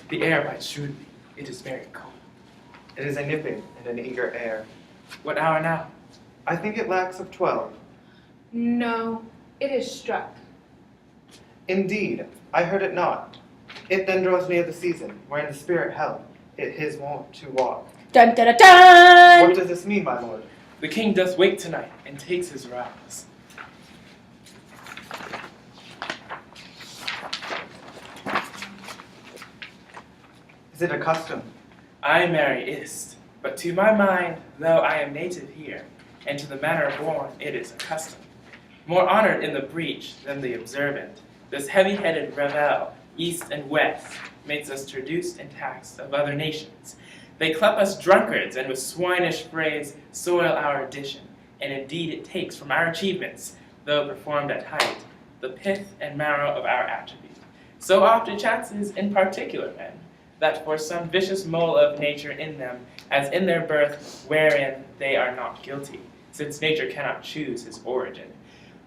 The air bites shrewdly. It is very cold. It is a nipping and an eager air. What hour now? I think it lacks of 12. No, it is struck. Indeed, I heard it not. It then draws near the season, wherein the spirit held it his wont to walk. Dun dun dun dun! What does this mean, my lord? The king doth wake tonight and takes his rise. Is it a custom? I marry ist, but to my mind, though I am native here, and to the manner born it is a custom. More honored in the breach than the observant, this heavy-headed revel, east and west, makes us traduced and taxed of other nations. They clepe us drunkards, and with swinish phrase soil our addition, and indeed it takes from our achievements, though performed at height, the pith and marrow of our attribute. So oft it chances in particular men, that for some vicious mole of nature in them, as in their birth, wherein they are not guilty, since nature cannot choose his origin,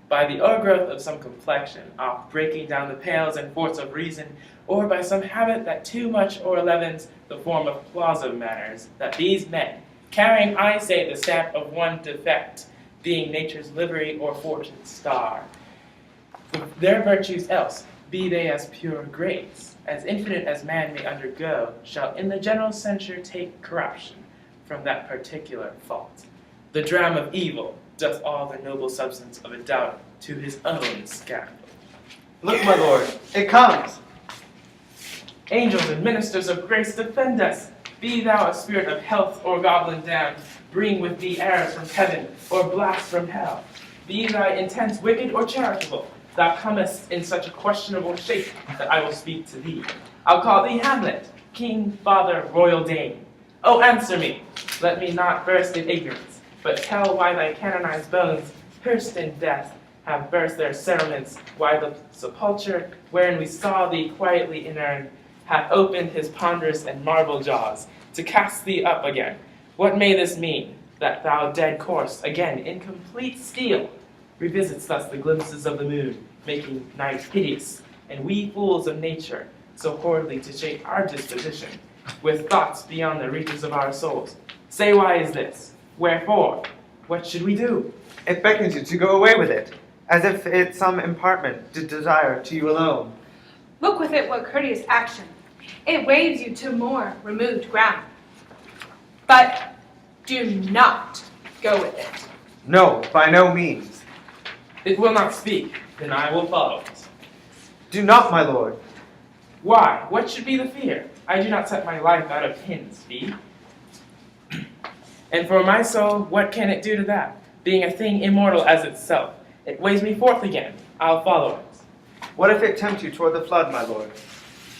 by the o'ergrowth of some complexion, oft breaking down the pales and force of reason, or by some habit that too much o'erleavens the form of plausive manners, that these men, carrying, I say, the stamp of one defect, being nature's livery or fortune's star, their virtues else, be they as pure grace, as infinite as man may undergo, shall in the general censure take corruption from that particular fault. The dram of evil doth all the noble substance of a doubt to his own scandal. Look, my lord, it comes! Angels and ministers of grace, defend us! Be thou a spirit of health or goblin damned, bring with thee errors from heaven or blast from hell. Be thy intents wicked or charitable, thou comest in such a questionable shape that I will speak to thee. I'll call thee Hamlet, king, father, royal dame. Oh, answer me! Let me not burst in ignorance, but tell why thy canonized bones, pierced in death, have burst their cerements, why the sepulchre wherein we saw thee quietly inurned hath opened his ponderous and marble jaws to cast thee up again. What may this mean, that thou dead corse, again in complete steel, revisits thus the glimpses of the moon, making night hideous, and we fools of nature, so horridly to shape our disposition, with thoughts beyond the reaches of our souls. Say, why is this? Wherefore? What should we do? It beckons you to go away with it, as if it some impartment did desire to you alone. Look with it what courteous action. It waves you to more removed ground. But do not go with it. No, by no means. It will not speak, then I will follow it. Do not, my lord. Why? What should be the fear? I do not set my life out of hin's feet. And for my soul, what can it do to that? Being a thing immortal as itself, it weighs me forth again. I'll follow it. What if it tempt you toward the flood, my lord?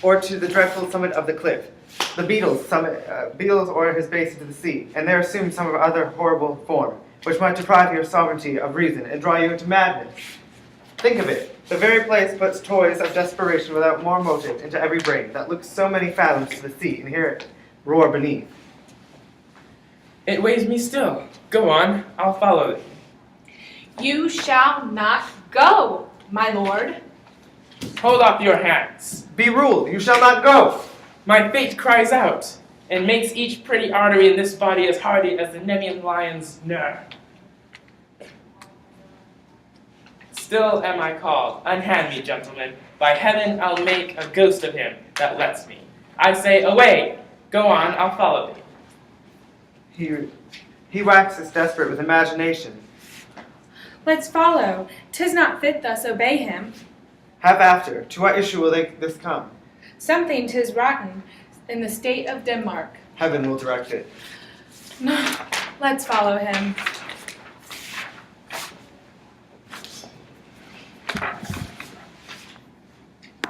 Or to the dreadful summit of the cliff? The beetles or his base into the sea, and there assume some other horrible form, which might deprive your sovereignty of reason and draw you into madness. Think of it. The very place puts toys of desperation without more motive into every brain that looks so many fathoms to the sea and hear it roar beneath. It weighs me still. Go on, I'll follow thee. You shall not go, my lord. Hold up your hands. Be ruled, you shall not go. My fate cries out, and makes each pretty artery in this body as hardy as the Nemean lion's nerve. Still am I called. Unhand me, gentlemen. By heaven, I'll make a ghost of him that lets me. I say, away! Go on, I'll follow thee. He waxes desperate with imagination. Let's follow. 'Tis not fit thus obey him. Have after. To what issue will this come? Something 'tis rotten in the state of Denmark. Heaven will direct it. Let's follow him.